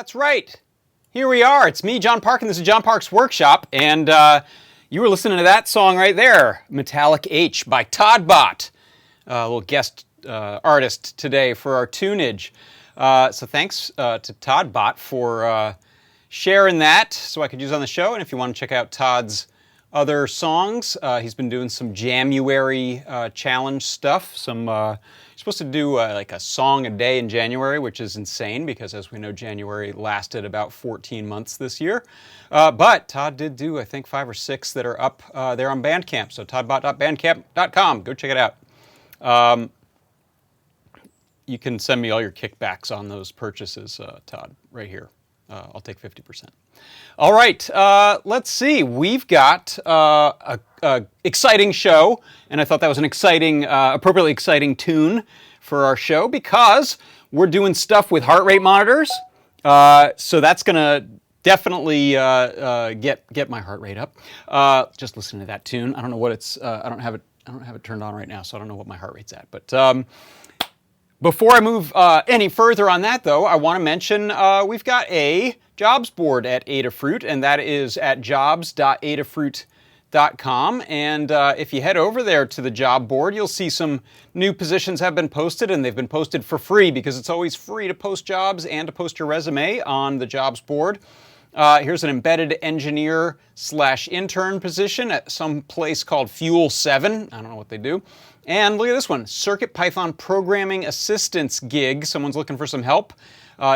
That's right. Here we are. It's me, John Park, and this is John Park's Workshop. And you were listening to that song right there, Metallic H by Todd Bott, a little guest artist today for our tunage. So thanks to Todd Bott for sharing that so I could use on the show. And if you want to check out Todd's other songs, he's been doing some January challenge stuff. You're supposed to do like a song a day in January, which is insane because, as we know, January lasted about 14 months this year. But Todd did do, I think, 5 or 6 that are up there on Bandcamp. So toddbot.bandcamp.com. Go check it out. You can send me all your kickbacks on those purchases, Todd, right here. I'll take 50%. All right, let's see. We've got a exciting show, and I thought that was an exciting, appropriately exciting tune for our show because we're doing stuff with heart rate monitors. So that's going to definitely get my heart rate up. Just listening to that tune. I don't know what it's. I don't have it turned on right now, so I don't know what my heart rate's at. But before I move any further on that, though, I want to mention we've got a jobs board at Adafruit, and that is at jobs.adafruit.com. And if you head over there to the job board, you'll see some new positions have been posted, and they've been posted for free because it's always free to post jobs and to post your resume on the jobs board. Here's an embedded engineer / intern position at some place called Fuel 7. I don't know what they do. And look at this one, Circuit Python Programming Assistance gig. Someone's looking for some help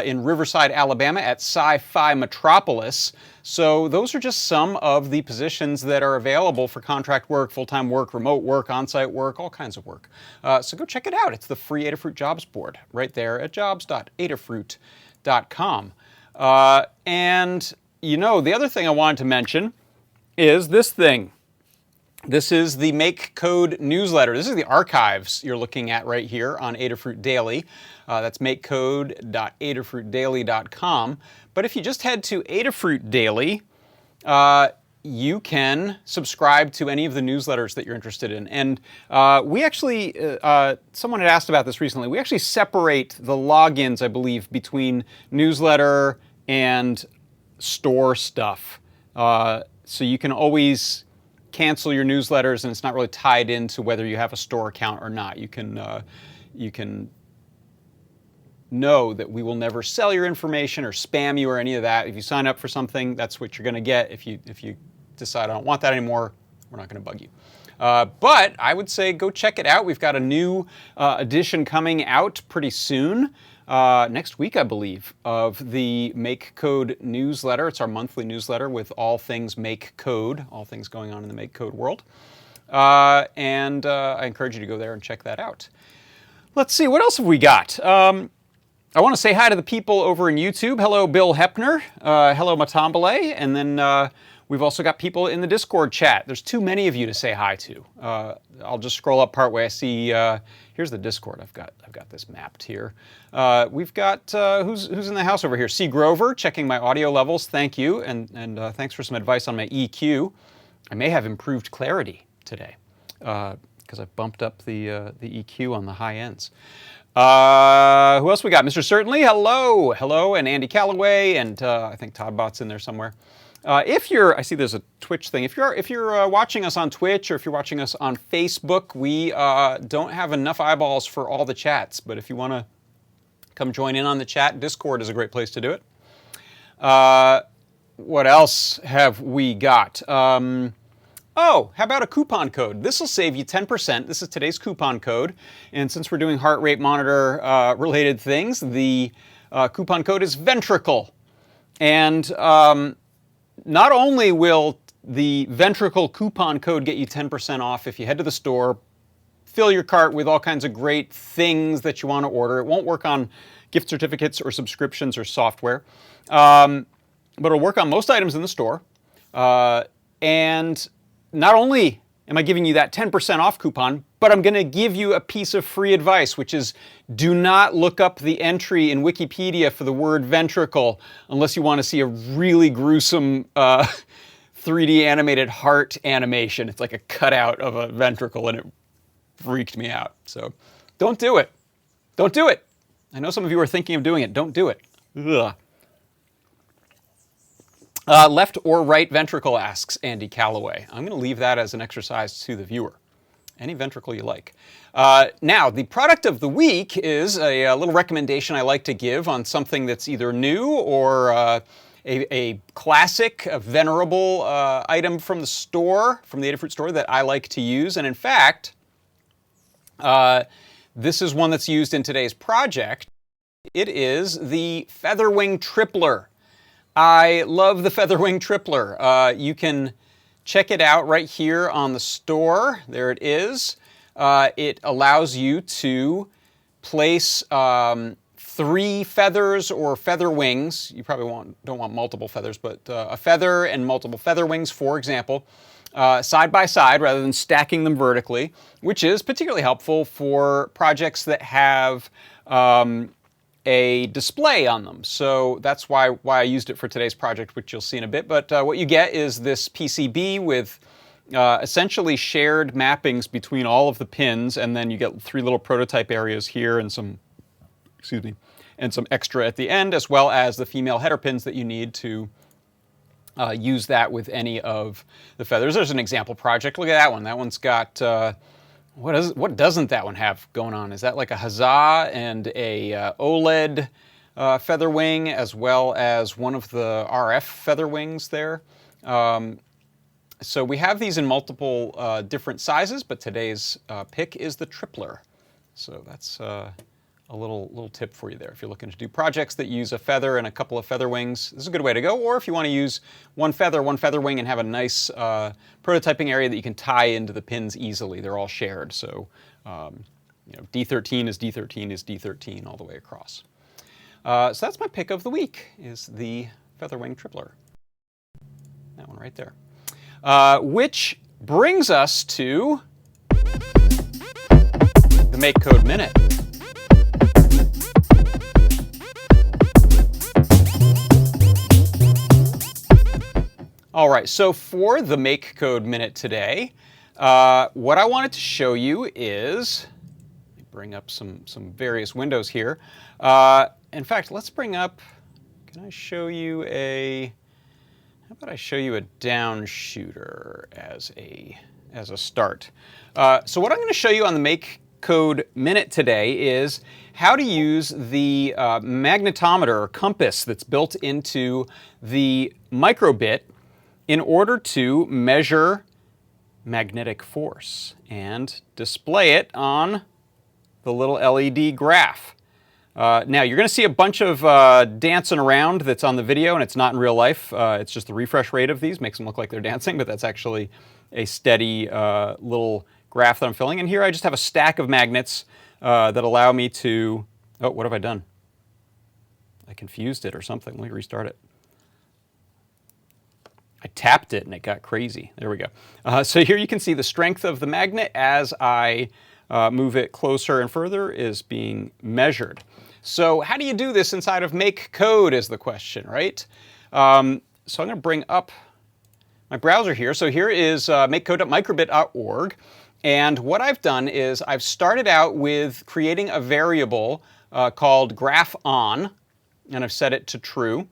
in Riverside, Alabama at Sci-Fi Metropolis. So those are just some of the positions that are available for contract work, full-time work, remote work, on-site work, all kinds of work. So go check it out. It's the free Adafruit jobs board right there at jobs.adafruit.com. And, you know, the other thing I wanted to mention is this thing. This is the Make Code newsletter. This is the archives you're looking at right here on Adafruit Daily. That's makecode.adafruitdaily.com. But if you just head to Adafruit Daily, you can subscribe to any of the newsletters that you're interested in. And we actually, someone had asked about this recently, we actually separate the logins, I believe, between newsletter and store stuff. So you can always cancel your newsletters, and it's not really tied into whether you have a store account or not. You can know that we will never sell your information or spam you or any of that. If you sign up for something, that's what you're going to get. If you decide I don't want that anymore, we're not going to bug you. But I would say go check it out. We've got a new edition coming out pretty soon. Next week, I believe, of the Make Code newsletter. It's our monthly newsletter with all things Make Code, all things going on in the Make Code world. And I encourage you to go there and check that out. Let's see, what else have we got? I want to say hi to the people over in YouTube. Hello, Bill Hepner. Hello, Matambale. And then we've also got people in the Discord chat. There's too many of you to say hi to. I'll just scroll up partway. I see, here's the Discord. I've got this mapped here. We've got, who's in the house over here? C. Grover, checking my audio levels. Thank you. And thanks for some advice on my EQ. I may have improved clarity today because I've bumped up the EQ on the high ends. Who else we got? Mr. Certainly, hello. Hello, and Andy Calloway, and I think Todd Bott's in there somewhere. If you're, I see there's a Twitch thing. If you're watching us on Twitch or if you're watching us on Facebook, we don't have enough eyeballs for all the chats. But if you want to come join in on the chat, Discord is a great place to do it. What else have we got? Oh, how about a coupon code? This will save you 10%. This is today's coupon code. And since we're doing heart rate monitor related things, the coupon code is ventricle. And not only will the ventricle coupon code get you 10% off if you head to the store, fill your cart with all kinds of great things that you want to order. It won't work on gift certificates or subscriptions or software, but it'll work on most items in the store. And not only am I giving you that 10% off coupon, but I'm going to give you a piece of free advice, which is do not look up the entry in Wikipedia for the word ventricle unless you want to see a really gruesome 3D animated heart animation. It's like a cutout of a ventricle, and it freaked me out. So don't do it. Don't do it. I know some of you are thinking of doing it. Don't do it. Ugh. Left or right ventricle, asks Andy Calloway. I'm going to leave that as an exercise to the viewer. Any ventricle you like. Now, the product of the week is a little recommendation I like to give on something that's either new or a classic, a venerable item from the store, from the Adafruit store that I like to use. And in fact, this is one that's used in today's project. It is the Featherwing Tripler. I love the Featherwing Tripler. You can check it out right here on the store. There it is. It allows you to place 3 feathers or feather wings. You probably don't want multiple feathers, but a feather and multiple feather wings, for example, side by side rather than stacking them vertically, which is particularly helpful for projects that have a display on them. So that's why I used it for today's project, which you'll see in a bit. But what you get is this PCB with essentially shared mappings between all of the pins, and then you get 3 little prototype areas here and some, and some extra at the end, as well as the female header pins that you need to use that with any of the feathers. There's an example project. Look at that one. That one's got what doesn't that one have going on? Is that like a huzzah and a OLED feather wing, as well as one of the RF feather wings there? So we have these in multiple different sizes, but today's pick is the Tripler. So that's a little tip for you there. If you're looking to do projects that use a feather and a couple of feather wings, this is a good way to go. Or if you want to use one feather wing, and have a nice prototyping area that you can tie into the pins easily. They're all shared. So D13 is D13 is D13 all the way across. So that's my pick of the week, is the Featherwing Tripler. That one right there. Which brings us to the Make Code Minute. All right, so for the Make Code Minute today, what I wanted to show you is, let me bring up some various windows here. In fact, let's bring up, can I show you how about I show you a down shooter as a start? So what I'm going to show you on the Make Code Minute today is how to use the magnetometer or compass that's built into the microbit in order to measure magnetic force and display it on the little LED graph. Now, you're going to see a bunch of dancing around that's on the video, and it's not in real life. It's just the refresh rate of these makes them look like they're dancing, but that's actually a steady little graph that I'm filling. And here I just have a stack of magnets that allow me to... Oh, what have I done? I confused it or something. Let me restart it. I tapped it and it got crazy. There we go. So here you can see the strength of the magnet as I move it closer and further is being measured. So how do you do this inside of Make Code is the question, right? So I'm going to bring up my browser here. So here is makecode.microbit.org. And what I've done is I've started out with creating a variable called graph_on, and I've set it to true.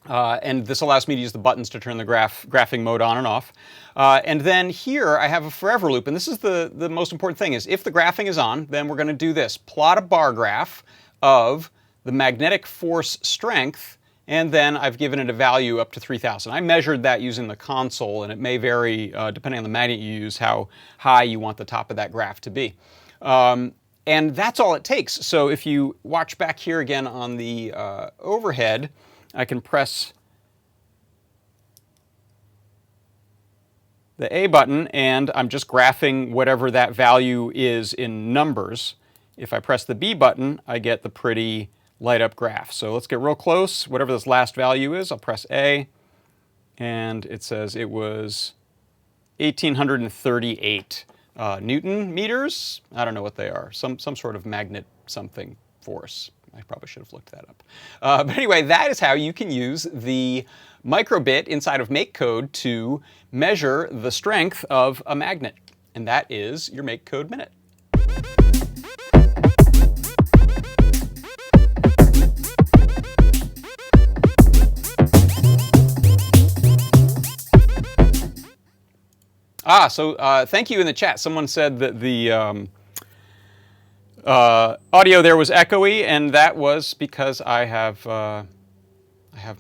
And this allows me to use the buttons to turn the graphing mode on and off. And then here I have a forever loop, and this is the most important thing, is if the graphing is on, then we're going to do this. Plot a bar graph of the magnetic force strength, and then I've given it a value up to 3,000. I measured that using the console, and it may vary, depending on the magnet you use, how high you want the top of that graph to be. And that's all it takes. So if you watch back here again on the overhead, I can press the A button, and I'm just graphing whatever that value is in numbers. If I press the B button, I get the pretty light up graph. So let's get real close. Whatever this last value is, I'll press A, and it says it was 1,838 Newton meters. I don't know what they are. Some sort of magnet something force. I probably should have looked that up. But anyway, that is how you can use the microbit inside of MakeCode to measure the strength of a magnet. And that is your MakeCode Minute. So thank you in the chat. Someone said that the audio there was echoey, and that was because I have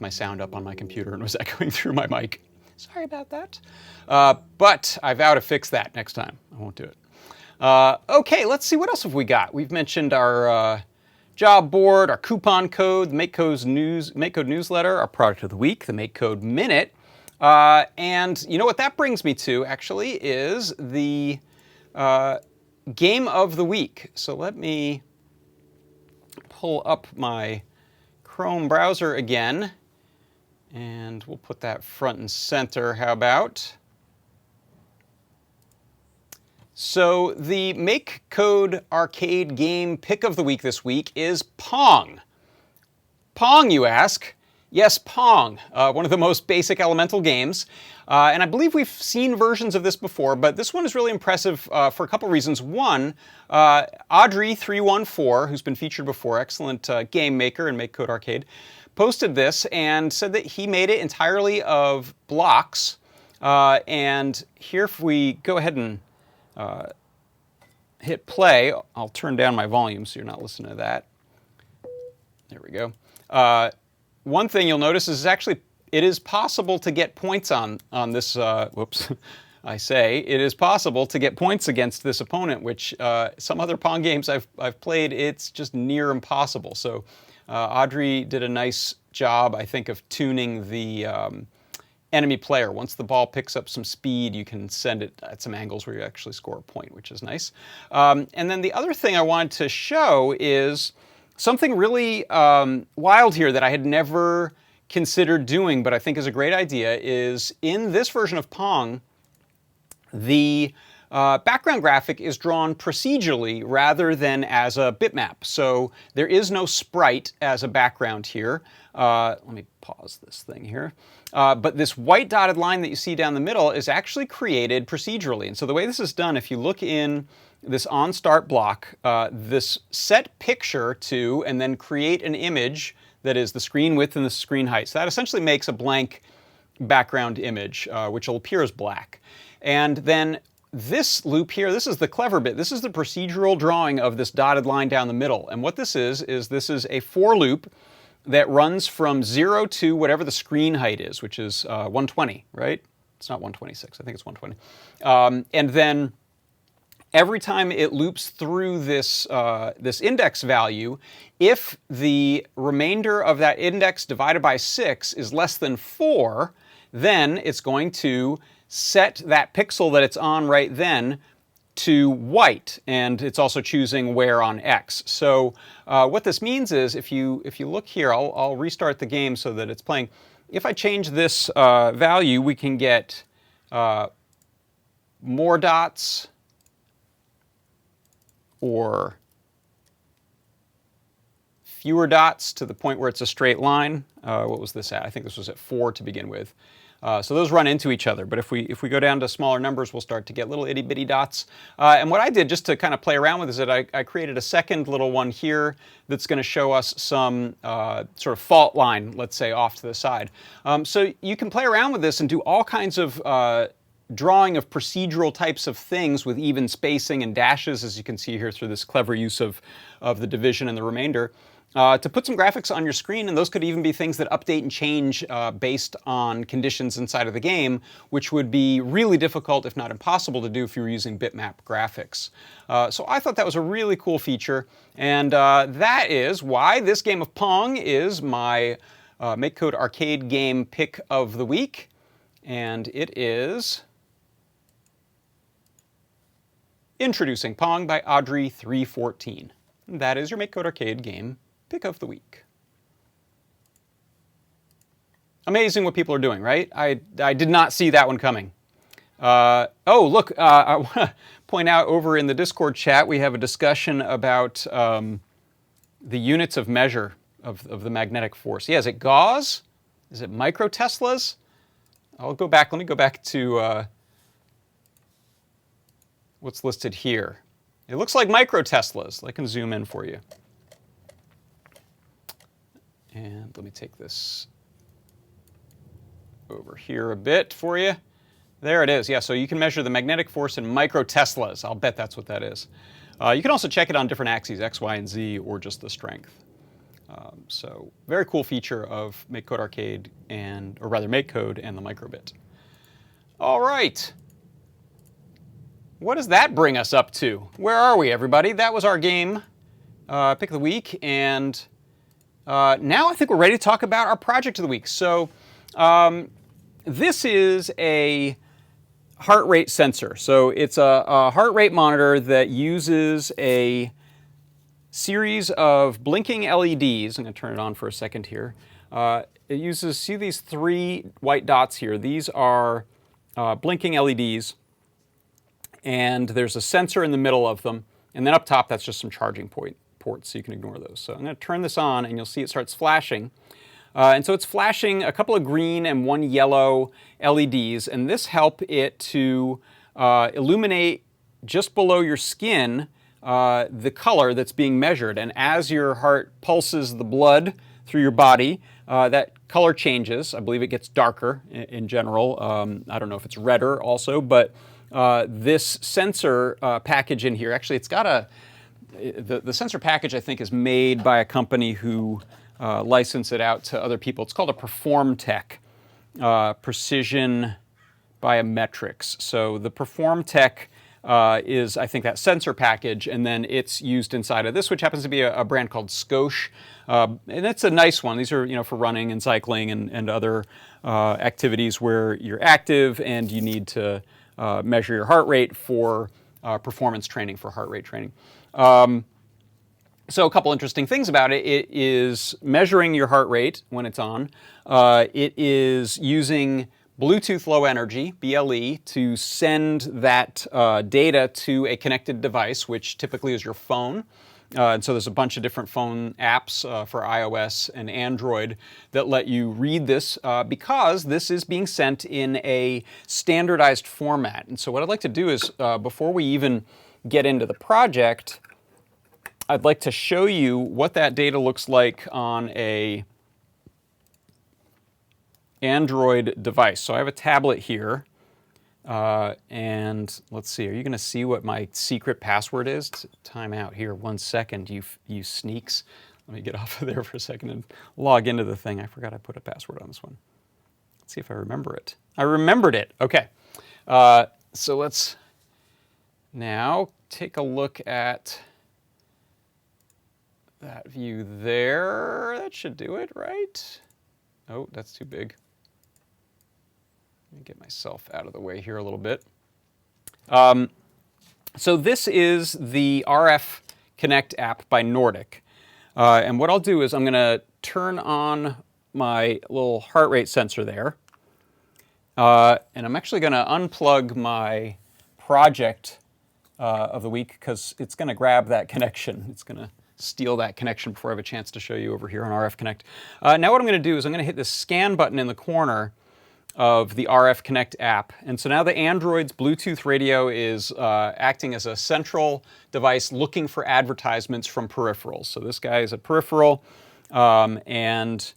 my sound up on my computer and it was echoing through my mic. Sorry about that. But I vow to fix that next time. I won't do it. Okay, let's see. What else have we got? We've mentioned our job board, our coupon code, the MakeCode newsletter, our product of the week, the MakeCode Minute. And you know what that brings me to, actually, is the game of the week. So let me pull up my Chrome browser again, and we'll put that front and center. How about? So the MakeCode arcade game pick of the week this week is Pong. Pong, you ask? Yes, Pong, one of the most basic elemental games. And I believe we've seen versions of this before, but this one is really impressive for a couple reasons. One, Audrey314, who's been featured before, excellent game maker in MakeCode Arcade, posted this and said that he made it entirely of blocks. And here, if we go ahead and hit play, I'll turn down my volume so you're not listening to that. There we go. One thing you'll notice is actually it is possible to get points on this. Whoops, I say it is possible to get points against this opponent, which some other Pong games I've played, it's just near impossible. So Audrey did a nice job, I think, of tuning the enemy player. Once the ball picks up some speed, you can send it at some angles where you actually score a point, which is nice. And then the other thing I wanted to show is something really wild here that I had never considered doing, but I think is a great idea, is in this version of Pong, the background graphic is drawn procedurally rather than as a bitmap. So there is no sprite as a background here. Let me pause this thing here. But this white dotted line that you see down the middle is actually created procedurally. And so the way this is done, if you look in this on start block, this set picture to and then create an image that is the screen width and the screen height. So that essentially makes a blank background image, which will appear as black. And then this loop here, this is the clever bit. This is the procedural drawing of this dotted line down the middle. And what this is this is a for loop that runs from 0 to whatever the screen height is, which is 120, right? It's not 126, I think it's 120. And then every time it loops through this, this index value, if the remainder of that index divided by 6 is less than 4, then it's going to set that pixel that it's on right then to white, and it's also choosing where on X. So what this means is, if you look here, I'll restart the game so that it's playing. If I change this value, we can get more dots, or fewer dots to the point where it's a straight line. What was this at? I think this was at 4 to begin with. So those run into each other, but if we go down to smaller numbers, we'll start to get little itty bitty dots. And what I did just to kind of play around with is that I created a second little one here that's going to show us some sort of fault line, let's say, off to the side. So you can play around with this and do all kinds of drawing of procedural types of things with even spacing and dashes, as you can see here through this clever use of the division and the remainder. To put some graphics on your screen, and those could even be things that update and change based on conditions inside of the game, which would be really difficult, if not impossible, to do if you were using bitmap graphics. So I thought that was a really cool feature, and that is why this game of Pong is my MakeCode arcade game pick of the week, and it is Introducing Pong by Audrey314. That is your MakeCode arcade game pick of the week. Amazing what people are doing, right? I did not see that one coming. Oh, look, I want to point out over in the Discord chat, we have a discussion about the units of measure of the magnetic force. Yeah, is it Gauss? Is it microteslas? I'll go back. Let me go back to what's listed here. It looks like microteslas. I can zoom in for you. And let me take this over here a bit for you. There it is. Yeah, so you can measure the magnetic force in microteslas. I'll bet that's what that is. You can also check it on different axes, X, Y, and Z, or just the strength. So very cool feature of MakeCode Arcade or rather MakeCode and the microbit. All right. What does that bring us up to? Where are we, everybody? That was our game pick of the week, and now I think we're ready to talk about our project of the week. So this is a heart rate sensor. So it's a heart rate monitor that uses a series of blinking LEDs. I'm going to turn it on for a second here. It uses, see these 3 white dots here? These are blinking LEDs, and there's a sensor in the middle of them, and then up top that's just some charging ports, so you can ignore those. So I'm going to turn this on, and you'll see it starts flashing. And so it's flashing a couple of green and 1 yellow LEDs, and this help it to illuminate just below your skin the color that's being measured. And as your heart pulses the blood through your body, that color changes. I believe it gets darker in general. I don't know if it's redder also, but this sensor package in here, actually it's got the sensor package I think is made by a company who license it out to other people. It's called a PerformTech, Precision Biometrics. So the PerformTech is, I think, that sensor package, and then it's used inside of this, which happens to be a brand called Scosche. And it's a nice one. These are, for running and cycling and other activities where you're active and you need to measure your heart rate for performance training, for heart rate training. So a couple interesting things about it. It is measuring your heart rate when it's on. It is using Bluetooth Low Energy, BLE, to send that data to a connected device, which typically is your phone. And so there's a bunch of different phone apps for iOS and Android that let you read this because this is being sent in a standardized format. And so what I'd like to do is, before we even get into the project, I'd like to show you what that data looks like on a Android device. So I have a tablet here, and let's see, are you going to see what my secret password is? Time out here, 1 second, you sneaks. Let me get off of there for a second and log into the thing. I forgot I put a password on this one. Let's see if I remember it. I remembered it. Okay. So let's now take a look at that view there. That should do it, right? Oh, that's too big. Let me get myself out of the way here a little bit. So this is the RF Connect app by Nordic. And what I'll do is I'm going to turn on my little heart rate sensor there. And I'm actually going to unplug my project of the week because it's going to grab that connection. It's going to steal that connection before I have a chance to show you over here on RF Connect. Now what I'm going to do is I'm going to hit the scan button in the corner of the RF Connect app. And so now the Android's Bluetooth radio is acting as a central device looking for advertisements from peripherals. So this guy is a peripheral, and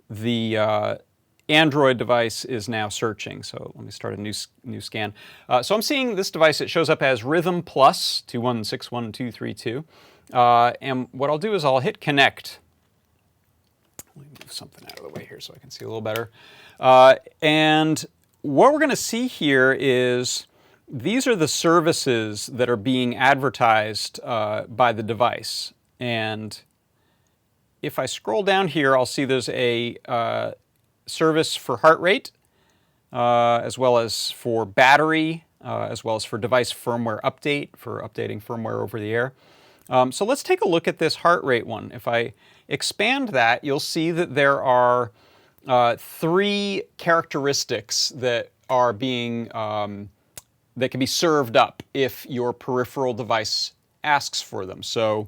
the Android device is now searching. So let me start a new scan. So I'm seeing this device. It shows up as Rhythm Plus 2161232. And what I'll do is I'll hit connect. Let me move something out of the way here so I can see a little better. And what we're going to see here is these are the services that are being advertised by the device. And if I scroll down here, I'll see there's a service for heart rate, as well as for battery, as well as for device firmware update, for updating firmware over the air. So let's take a look at this heart rate one. If I expand that, you'll see that there are 3 characteristics that are being that can be served up if your peripheral device asks for them. So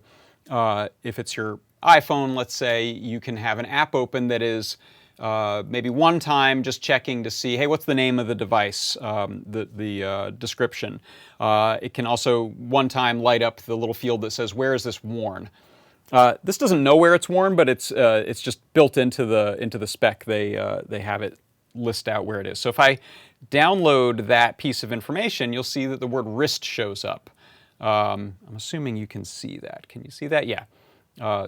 if it's your iPhone, let's say, you can have an app open that is maybe one time just checking to see, hey, what's the name of the device, the description. It can also one time light up the little field that says, where is this worn? This doesn't know where it's worn, but it's just built into the spec. They have it list out where it is. So if I download that piece of information, you'll see that the word wrist shows up. I'm assuming you can see that. Can you see that? Yeah.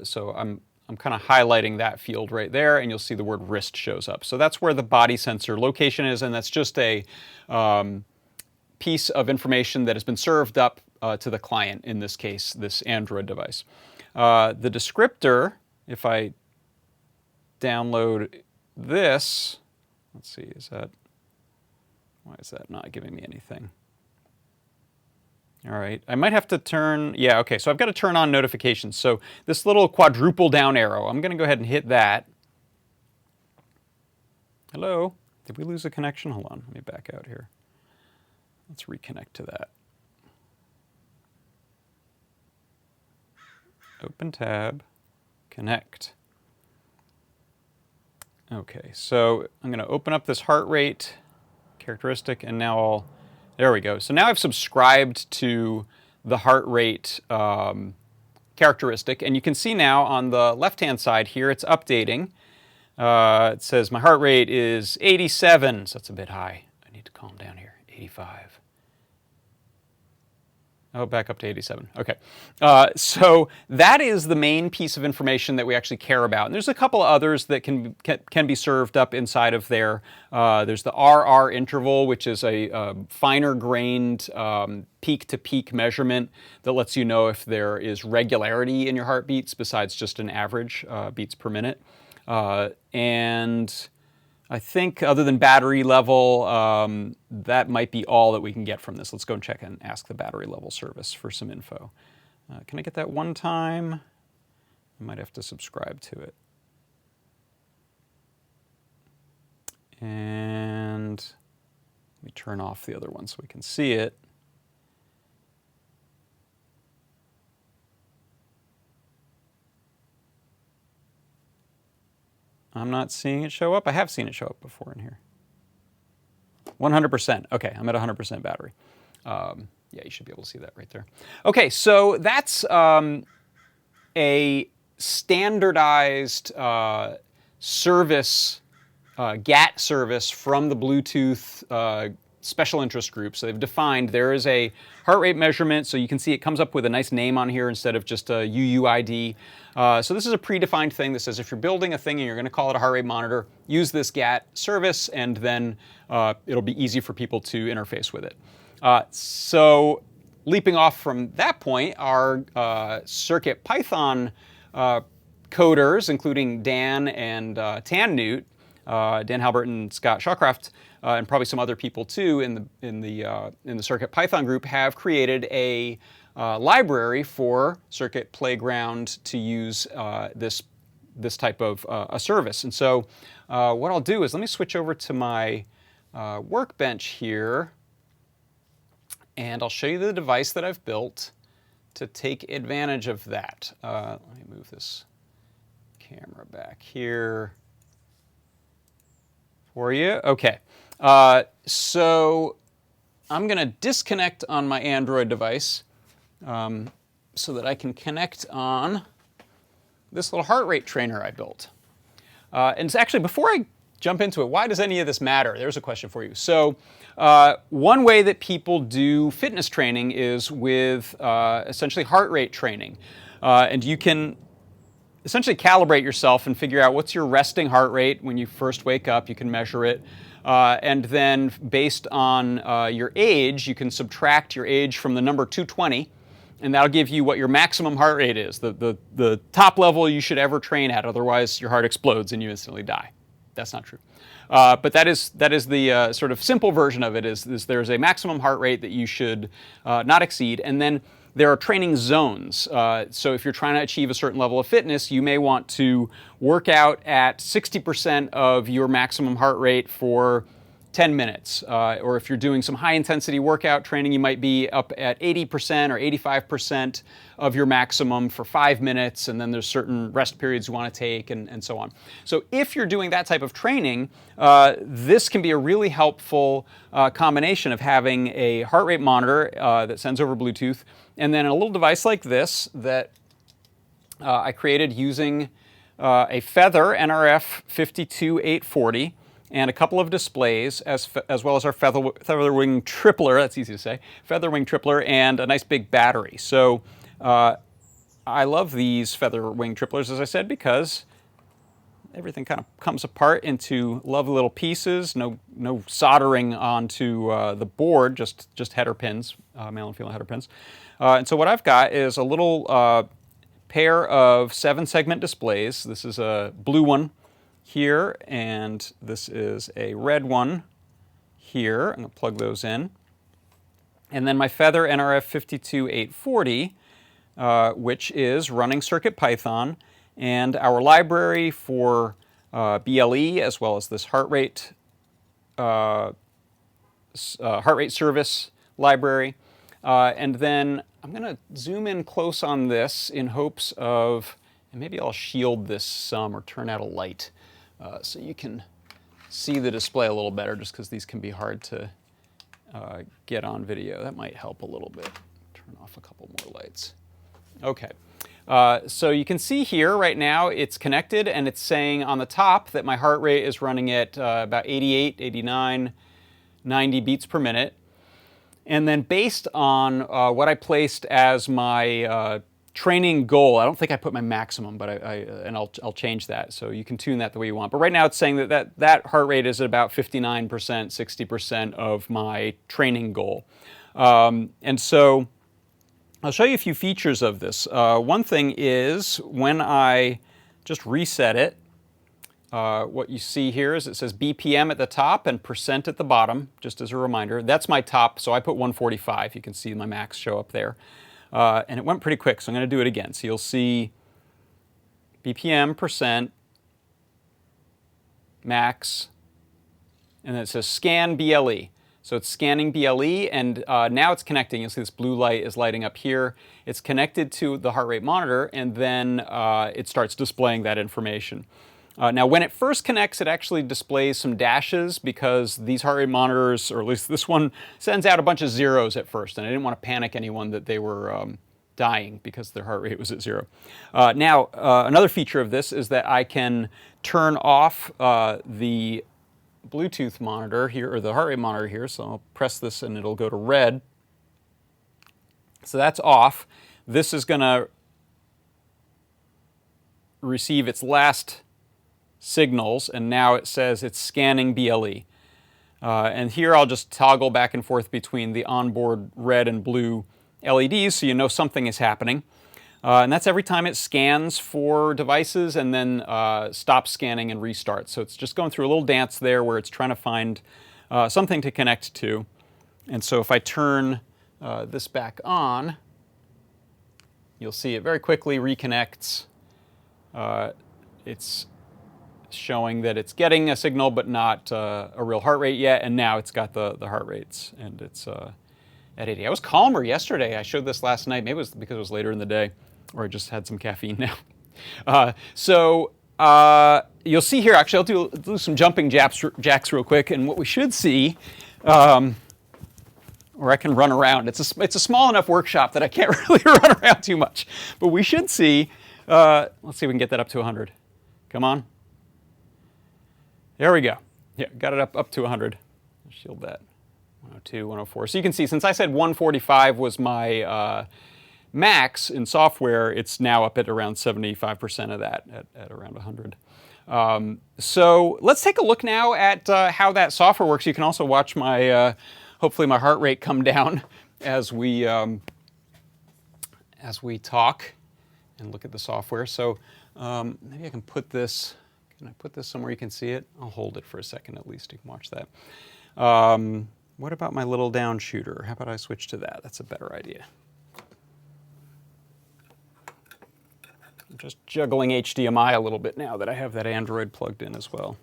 So I'm kind of highlighting that field right there, and you'll see the word wrist shows up. So that's where the body sensor location is, and that's just a piece of information that has been served up to the client, in this case, this Android device. The descriptor, if I download this, let's see, why is that not giving me anything? All right, I might have to turn, yeah, okay, so I've got to turn on notifications. So this little quadruple down arrow, I'm going to go ahead and hit that. Hello? Did we lose a connection? Hold on, let me back out here. Let's reconnect to that. Open tab, connect. Okay, so I'm going to open up this heart rate characteristic, and now there we go. So now I've subscribed to the heart rate characteristic, and you can see now on the left-hand side here, it's updating. It says my heart rate is 87, so that's a bit high. I need to calm down here, 85. Oh, back up to 87. Okay. So that is the main piece of information that we actually care about. And there's a couple of others that can be served up inside of there. There's the RR interval, which is a finer grained peak-to-peak measurement that lets you know if there is regularity in your heartbeats besides just an average beats per minute. And I think other than battery level, that might be all that we can get from this. Let's go and check and ask the battery level service for some info. Can I get that one time? I might have to subscribe to it. And let me turn off the other one so we can see it. I'm not seeing it show up. I have seen it show up before in here. 100%. Okay, I'm at 100% battery. Yeah, you should be able to see that right there. Okay, so that's a standardized service, GAT service from the Bluetooth special interest group. So they've defined there is a heart rate measurement, so you can see it comes up with a nice name on here instead of just a UUID. So this is a predefined thing that says if you're building a thing and you're going to call it a heart rate monitor, use this GAT service, and then it'll be easy for people to interface with it. So leaping off from that point, our CircuitPython coders, including Dan and Tan Dan Halbert and Scott Shawcroft, and probably some other people too in the CircuitPython group, have created a library for Circuit Playground to use this type of a service. And so what I'll do is let me switch over to my workbench here, and I'll show you the device that I've built to take advantage of that. Let me move this camera back here for you. Okay, so I'm going to disconnect on my Android device so that I can connect on this little heart rate trainer I built. And actually, before I jump into it, why does any of this matter? There's a question for you. So one way that people do fitness training is with essentially heart rate training. And you can essentially calibrate yourself and figure out what's your resting heart rate when you first wake up. You can measure it. And then based on your age, you can subtract your age from the number 220, and that'll give you what your maximum heart rate is, the top level you should ever train at. Otherwise, your heart explodes and you instantly die. That's not true. But that is the sort of simple version of it, is there's a maximum heart rate that you should not exceed, and then there are training zones. So if you're trying to achieve a certain level of fitness, you may want to work out at 60% of your maximum heart rate for 10 minutes. Or if you're doing some high-intensity workout training, you might be up at 80% or 85% of your maximum for 5 minutes, and then there's certain rest periods you want to take, and so on. So if you're doing that type of training, this can be a really helpful combination of having a heart rate monitor that sends over Bluetooth, and then a little device like this that I created using a Feather NRF 52840. and a couple of displays, as well as our featherwing tripler, that's easy to say, featherwing tripler, and a nice big battery. So I love these featherwing triplers, as I said, because everything kind of comes apart into lovely little pieces. No soldering onto the board, just header pins, male and female header pins. And so what I've got is a little pair of 7-segment displays. This is a blue one here, and this is a red one here. I'm going to plug those in. And then my Feather NRF 52840, which is running CircuitPython, and our library for BLE, as well as this heart rate service library. And then I'm going to zoom in close on this in hopes of, and maybe I'll shield this some or turn out a light so you can see the display a little better, just because these can be hard to get on video. That might help a little bit. Turn off a couple more lights. Okay. So you can see here right now it's connected, and it's saying on the top that my heart rate is running at about 88, 89, 90 beats per minute. And then based on what I placed as my training goal, I don't think I put my maximum, but I'll change that, so you can tune that the way you want. But right now it's saying that heart rate is at about 59%, 60% of my training goal. And so I'll show you a few features of this. One thing is when I just reset it, what you see here is it says BPM at the top and percent at the bottom, just as a reminder. That's my top, so I put 145. You can see my max show up there. And it went pretty quick, so I'm going to do it again. So you'll see BPM, percent, max, and then it says scan BLE. So it's scanning BLE, and now it's connecting. You'll see this blue light is lighting up here. It's connected to the heart rate monitor, and then it starts displaying that information. Now, when it first connects, it actually displays some dashes because these heart rate monitors, or at least this one, sends out a bunch of zeros at first, and I didn't want to panic anyone that they were dying because their heart rate was at 0. Now, another feature of this is that I can turn off the Bluetooth monitor here, or the heart rate monitor here, so I'll press this and it'll go to red. So that's off. This is going to receive its last signals, and now it says it's scanning BLE. And here I'll just toggle back and forth between the onboard red and blue LEDs so you know something is happening. And that's every time it scans for devices and then stops scanning and restarts. So it's just going through a little dance there where it's trying to find something to connect to. And so if I turn this back on, you'll see it very quickly reconnects. It's showing that it's getting a signal but not a real heart rate yet, and now it's got the heart rates, and it's at 80. I was calmer yesterday. I showed this last night. Maybe it was because it was later in the day, or I just had some caffeine now. So you'll see here, actually, I'll do some jumping jacks real quick, and what we should see, or I can run around. It's a small enough workshop that I can't really run around too much, but we should see, let's see if we can get that up to 100. Come on. There we go. Yeah, got it up to 100. Shield that. 102, 104. So you can see, since I said 145 was my max in software, it's now up at around 75% of that, at around 100. So let's take a look now at how that software works. You can also watch my, hopefully my heart rate come down as we talk and look at the software. So maybe I can put this. Can I put this somewhere you can see it? I'll hold it for a second at least. You can watch that. What about my little down shooter? How about I switch to that? That's a better idea. I'm just juggling HDMI a little bit now that I have that Android plugged in as well.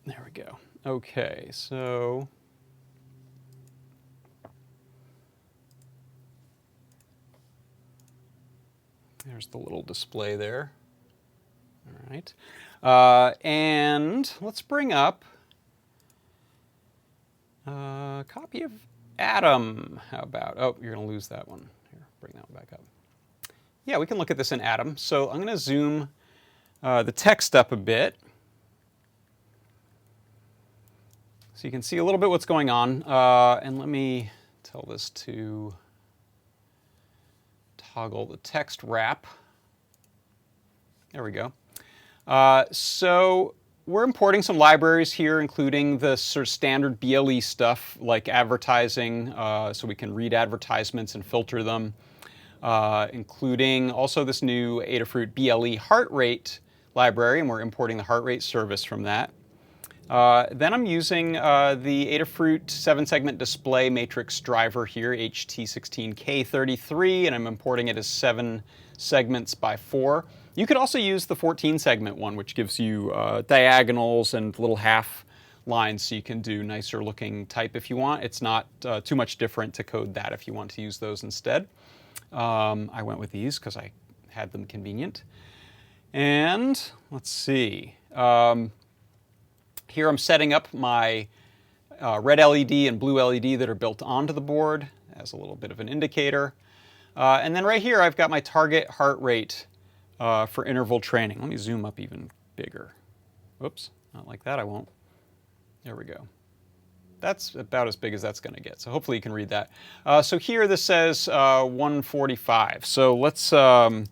There we go. Okay, so there's the little display there. All right. And let's bring up a copy of Atom. How about, oh, you're going to lose that one. Here, bring that one back up. Yeah, we can look at this in Atom. So I'm going to zoom the text up a bit, so you can see a little bit what's going on. And let me tell this to toggle the text wrap. There we go. So we're importing some libraries here, including the sort of standard BLE stuff like advertising, so we can read advertisements and filter them, including also this new Adafruit BLE heart rate library, and we're importing the heart rate service from that. Then I'm using the Adafruit 7-segment display matrix driver here, HT16K33, and I'm importing it as 7 segments by 4. You could also use the 14-segment one, which gives you diagonals and little half lines, so you can do nicer looking type if you want. It's not too much different to code that if you want to use those instead. I went with these because I had them convenient. And let's see. Here I'm setting up my red LED and blue LED that are built onto the board as a little bit of an indicator. And then right here I've got my target heart rate for interval training. Let me zoom up even bigger. Whoops, not like that, I won't. There we go. That's about as big as that's going to get, so hopefully you can read that. So here this says 145. So let's, I'm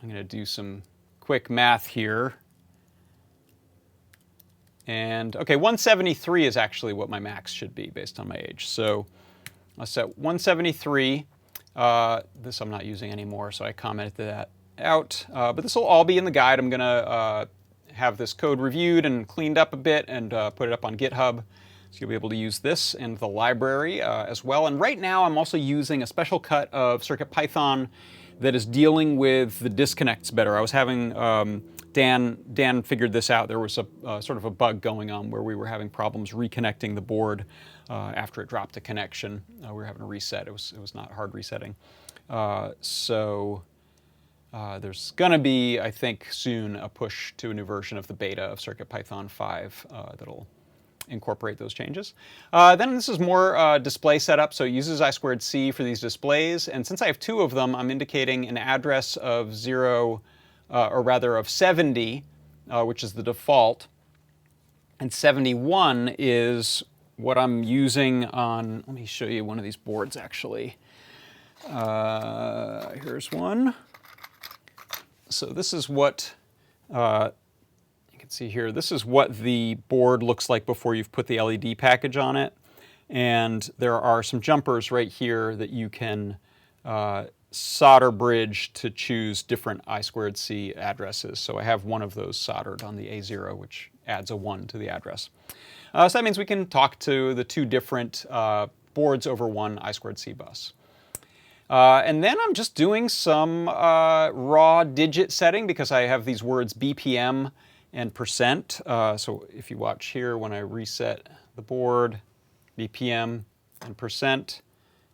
going to do some quick math here. And okay, 173 is actually what my max should be based on my age. So I'll set 173. This I'm not using anymore, so I commented that out. But this will all be in the guide. I'm going to have this code reviewed and cleaned up a bit and put it up on GitHub. So you'll be able to use this and the library as well. And right now I'm also using a special cut of CircuitPython that is dealing with the disconnects better. I was having, Dan figured this out. There was a sort of a bug going on where we were having problems reconnecting the board after it dropped a connection. We were having a reset. It was not hard resetting. So there's going to be, I think, soon a push to a new version of the beta of CircuitPython 5 that'll incorporate those changes. Then this is more display setup, so it uses I2C for these displays, and since I have 2 of them, I'm indicating an address of 0, or rather of 70, which is the default, and 71 is what I'm using on, let me show you one of these boards actually. Here's one. So this is what, you can see here, this is what the board looks like before you've put the LED package on it. And there are some jumpers right here that you can solder bridge to choose different I2C addresses. So I have one of those soldered on the A0, which adds a 1 to the address. So that means we can talk to the 2 different boards over one I2C bus. And then I'm just doing some raw digit setting because I have these words BPM and percent. So if you watch here, when I reset the board, BPM and percent,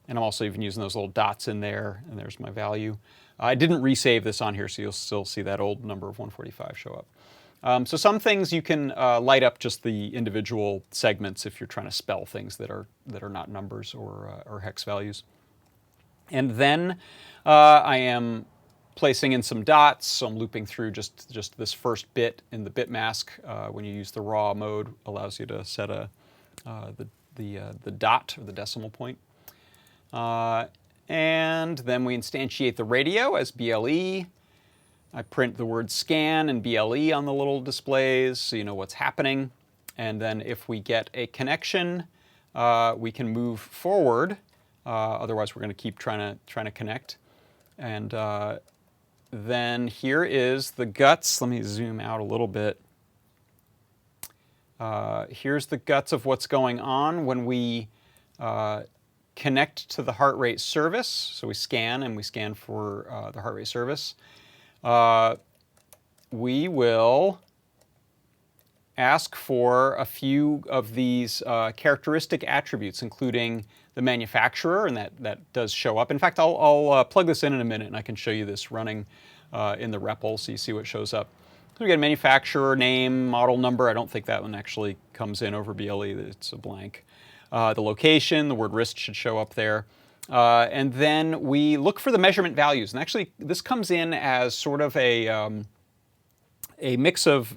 and I'm also even using those little dots in there, and there's my value. I didn't resave this on here, so you'll still see that old number of 145 show up. So some things you can light up just the individual segments if you're trying to spell things that are not numbers or hex values. And then I am placing in some dots, so I'm looping through just this first bit in the bit mask. When you use the raw mode, allows you to set the dot or the decimal point. And then we instantiate the radio as BLE. I print the word scan and BLE on the little displays so you know what's happening. And then if we get a connection, we can move forward. Otherwise, we're going to keep trying to connect. And then here is the guts. Let me zoom out a little bit. Here's the guts of what's going on when we connect to the heart rate service. So we scan, and we scan for the heart rate service. We will ask for a few of these characteristic attributes, including the manufacturer, and that does show up. In fact, I'll plug this in a minute, and I can show you this running in the REPL, so you see what shows up. So we get manufacturer, name, model number. I don't think that one actually comes in over BLE. It's a blank. The location, the word wrist should show up there. And then we look for the measurement values. And actually, this comes in as sort of a a mix of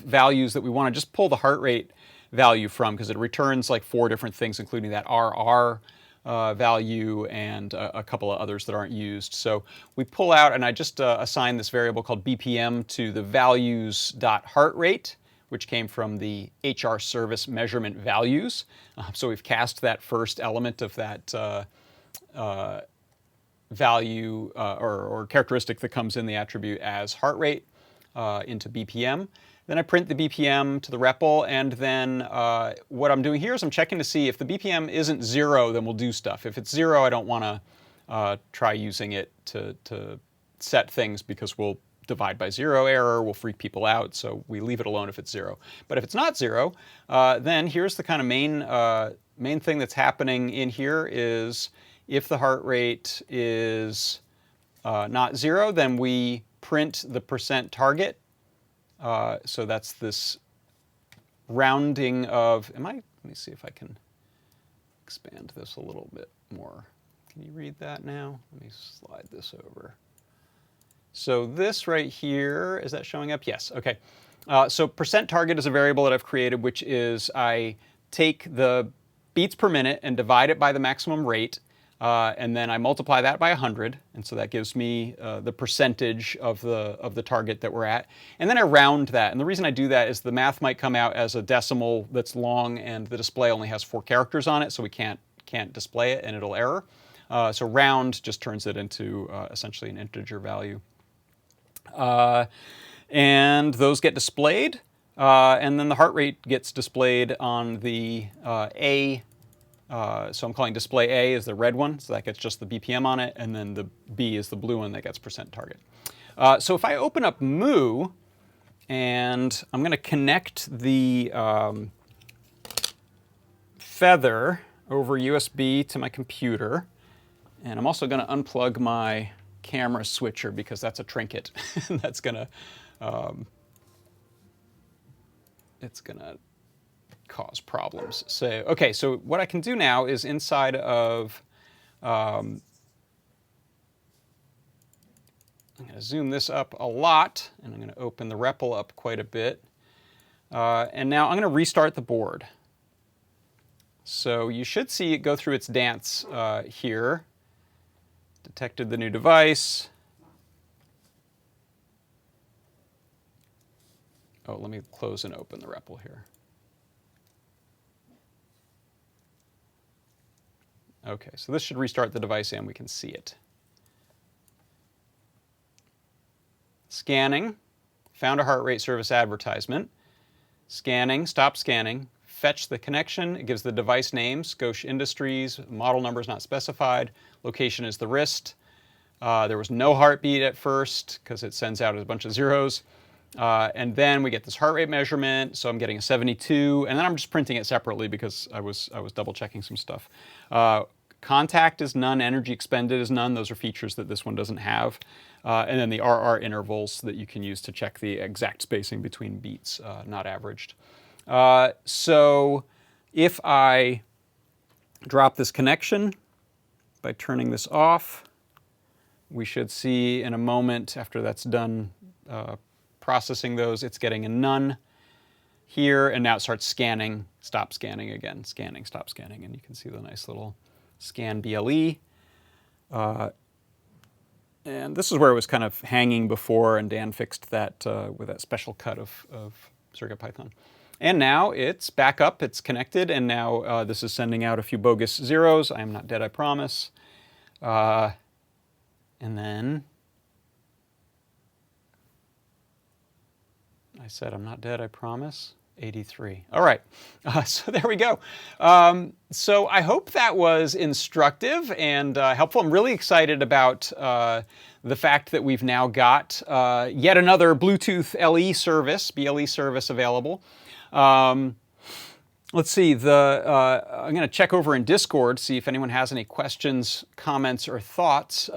values that we want to just pull the heart rate value from, because it returns like 4 different things, including that RR value and a couple of others that aren't used. So we pull out, and I just assign this variable called BPM to the values.heart rate, which came from the HR service measurement values. So we've cast that first element of that value or characteristic that comes in the attribute as heart rate into BPM. Then I print the BPM to the REPL, and then what I'm doing here is I'm checking to see if the BPM isn't 0, then we'll do stuff. If it's 0, I don't want to try using it to set things, because we'll divide by 0 error, will freak people out, so we leave it alone if it's 0. But if it's not 0, then here's the kind of main thing that's happening in here is if the heart rate is not 0, then we print the % target. So that's this rounding of, let me see if I can expand this a little bit more. Can you read that now? Let me slide this over. So this right here, is that showing up? Yes, okay. So % target is a variable that I've created, which is I take the beats per minute and divide it by the maximum rate, and then I multiply that by 100, and so that gives me the percentage of the target that we're at. And then I round that, and the reason I do that is the math might come out as a decimal that's long, and the display only has 4 characters on it, so we can't display it, and it'll error. So round just turns it into essentially an integer value. And those get displayed, and then the heart rate gets displayed on the A. So I'm calling display A as the red one, so that gets just the BPM on it, and then the B is the blue one that gets % target. So if I open up Moo, and I'm going to connect the feather over USB to my computer, and I'm also going to unplug my camera switcher because that's a trinket. That's going to it's going to cause problems. So, okay, so what I can do now is inside of, I'm going to zoom this up a lot, and I'm going to open the REPL up quite a bit. And now I'm going to restart the board. So you should see it go through its dance here. Detected the new device. Oh, let me close and open the REPL here. Okay, so this should restart the device and we can see it. Scanning, found a heart rate service advertisement. Scanning, stop scanning, fetch the connection. It gives the device name, Scotia Industries, model number is not specified, location is the wrist. There was no heartbeat at first because it sends out a bunch of zeros. And then we get this heart rate measurement, so I'm getting a 72, and then I'm just printing it separately because I was double checking some stuff. Contact is none, energy expended is none. Those are features that this one doesn't have. And then the RR intervals that you can use to check the exact spacing between beats, not averaged. So if I drop this connection by turning this off, we should see in a moment after that's done processing those, it's getting a none here, and now it starts scanning, stop scanning again, scanning, stop scanning, and you can see the nice little scan BLE. And this is where it was kind of hanging before, and Dan fixed that with that special cut of CircuitPython. And now it's back up, it's connected, and now this is sending out a few bogus zeros. I am not dead, I promise. And then I said I'm not dead, I promise. 83. All right, so there we go. So I hope that was instructive and helpful. I'm really excited about the fact that we've now got yet another Bluetooth LE service, BLE service available. Let's see, I'm going to check over in Discord, see if anyone has any questions, comments, or thoughts.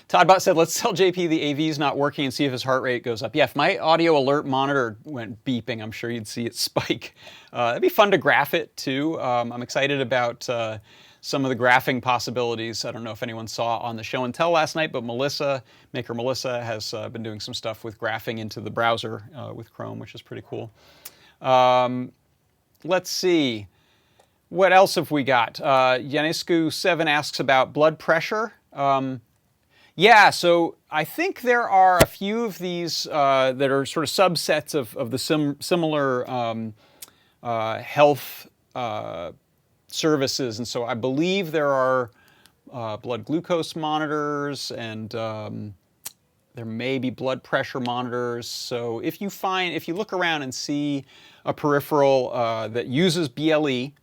Toddbot said, let's tell JP the AV is not working and see if his heart rate goes up. Yeah, if my audio alert monitor went beeping, I'm sure you'd see it spike. It'd be fun to graph it too. I'm excited about some some of the graphing possibilities. I don't know if anyone saw on the show and tell last night, but Maker Melissa has been doing some stuff with graphing into the browser with Chrome, which is pretty cool. Let's see. What else have we got? Yanescu7 asks about blood pressure. Yeah, so I think there are a few of these that are sort of subsets of the similar health services. And so I believe there are blood glucose monitors, and there may be blood pressure monitors. So if you look around and see a peripheral that uses BLE,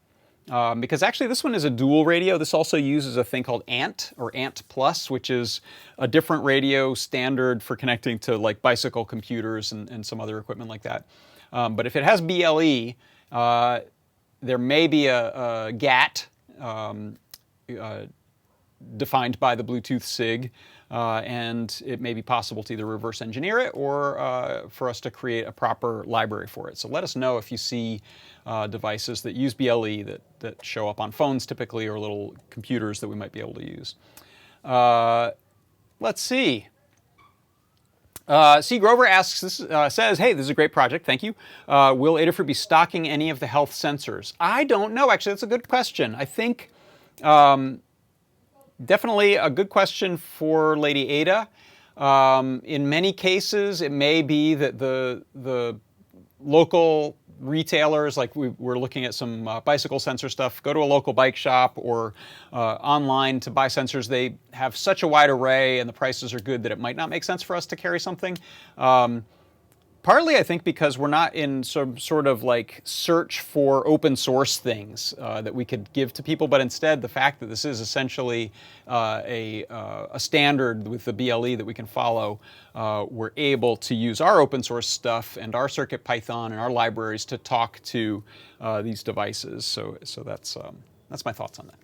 because actually this one is a dual radio. This also uses a thing called ANT, or ANT Plus, which is a different radio standard for connecting to like bicycle computers and some other equipment like that. But if it has BLE, there may be a GAT defined by the Bluetooth SIG, and it may be possible to either reverse engineer it or for us to create a proper library for it. So let us know if you see devices that use BLE that show up on phones typically, or little computers that we might be able to use. Let's see. C. Grover asks, says, hey, this is a great project, thank you. Will Adafruit be stocking any of the health sensors? I don't know, actually, that's a good question. I think definitely a good question for Lady Ada. In many cases, it may be that the local retailers, like we're looking at some bicycle sensor stuff, go to a local bike shop or online to buy sensors. They have such a wide array and the prices are good that it might not make sense for us to carry something. Partly, I think, because we're not in some sort of like search for open source things that we could give to people, but instead the fact that this is essentially a standard with the BLE that we can follow, we're able to use our open source stuff and our CircuitPython and our libraries to talk to these devices. So that's my thoughts on that.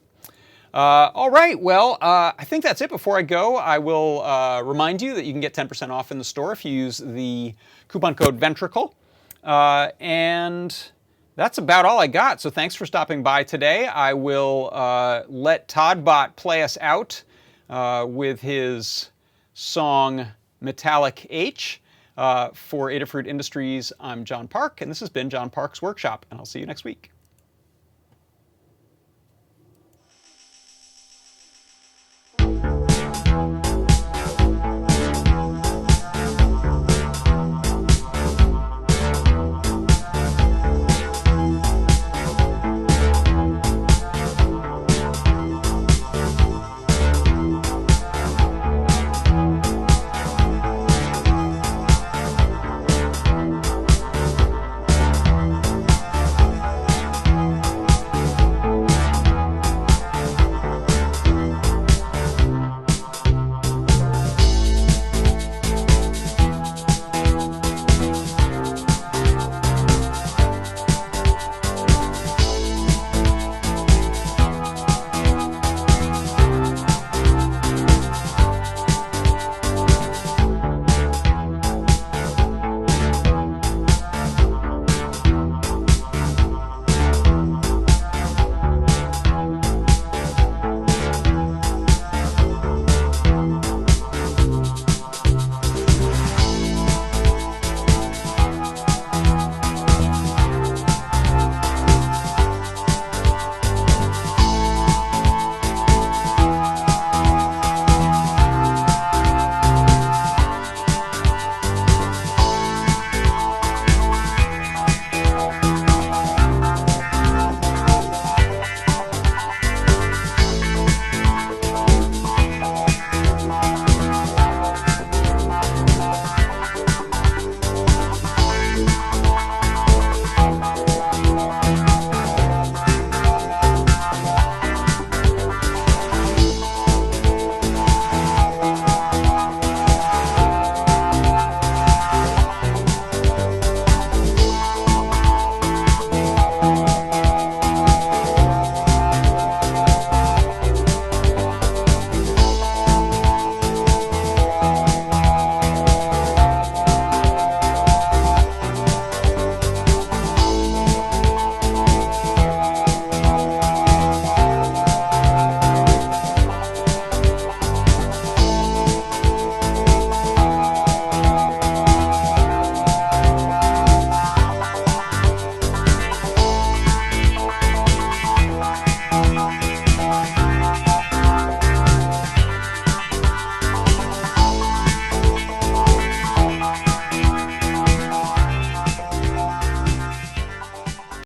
All right, well, I think that's it. Before I go, I will remind you that you can get 10% off in the store if you use the coupon code Ventricle. And that's about all I got. So thanks for stopping by today. I will let ToddBot play us out with his song Metallic H. For Adafruit Industries, I'm John Park, and this has been John Park's Workshop, and I'll see you next week.